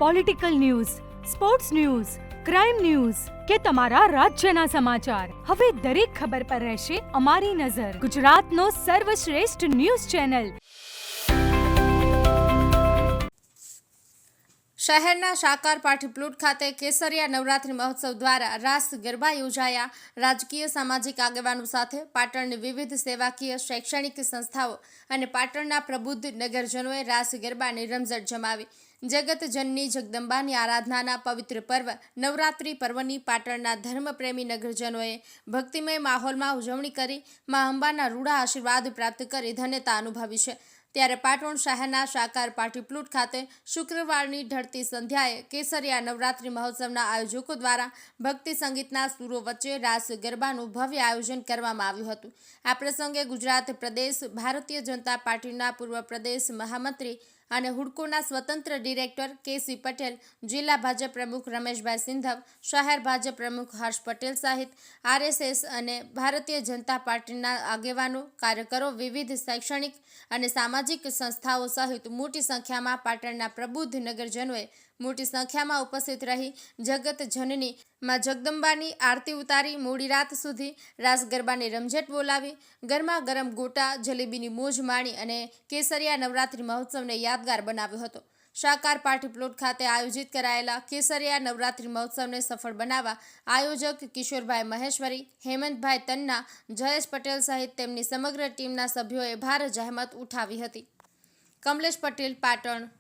Political news, sports news, crime news કે તમારા રાજ્યના સમાચાર, હવે દરેક ખબર પર રહેશે અમારી નજર. ગુજરાતનો સર્વશ્રેષ્ઠ ન્યૂઝ ચેનલ. શહેરના સાકાર પાટીપ્લોટ ખાતે કેસરિયા નવરાત્રી મહોત્સવ દ્વારા રાસ ગરબા યોજાયા. રાજકીય સામાજિક આગેવાનો સાથે પાટણની વિવિધ સેવાકીય શૈક્ષણિક સંસ્થાઓ અને પાટણના પ્રબુદ્ધ નગરજનોએ રાસ ગરબાની રમઝટ જમાવી. જગતજનની જગદંબાની આરાધનાના પવિત્ર પર્વ નવરાત્રી પર્વની પાટણના ધર્મપ્રેમી નગરજનોએ ભક્તિમય માહોલમાં ઉજવણી કરી મા અંબાના રૂડા આશીર્વાદ પ્રાપ્ત કરી ધન્યતા અનુભવી છે. ત્યારે પાટણ શહેરના સાકાર પાટીપ્લોટ ખાતે શુક્રવારની ઢળતી સંધ્યાએ કેસરિયા નવરાત્રી મહોત્સવના આયોજકો દ્વારા ભક્તિ સંગીતના સૂરો વચ્ચે રાસ ગરબાનું ભવ્ય આયોજન કરવામાં આવ્યું હતું. આ પ્રસંગે ગુજરાત પ્રદેશ ભારતીય જનતા પાર્ટીના પૂર્વ પ્રદેશ મહામંત્રી અને હુડકોના સ્વતંત્ર ડિરેક્ટર કે.સી. પટેલ, જિલ્લા ભાજપ પ્રમુખ રમેશભાઈ સિંધવ, શહેર ભાજપ પ્રમુખ હર્ષ પટેલ સહિત આરએસએસ અને ભારતીય જનતા પાર્ટીના આગેવાનો, કાર્યકરો, વિવિધ શૈક્ષણિક અને સામાજિક સંસ્થાઓ સહિત મોટી સંખ્યામાં પાટણના પ્રબુદ્ધ નગરજનોએ મોટી સંખ્યામાં ઉપસ્થિત રહી જગતજનની માં જગદંબાની આરતી ઉતારી મોડી રાત સુધી રાસ ગરબાની રમઝટ બોલાવી ગરમા ગરમ ગોટા જલેબીની મોજ માણી અને કેસરિયા નવરાત્રી મહોત્સવને યાદગાર બનાવ્યો હતો. સાકાર પાટીપ્લોટ ખાતે આયોજિત કરાયેલા કેસરિયા નવરાત્રી મહોત્સવને સફળ બનાવવા આયોજક કિશોરભાઈ મહેશ્વરી, હેમંતભાઈ તન્ના, જયેશ પટેલ સહિત તેમની સમગ્ર ટીમના સભ્યોએ ભારે જહેમત ઉઠાવી હતી. કમલેશ પટેલ, પાટણ.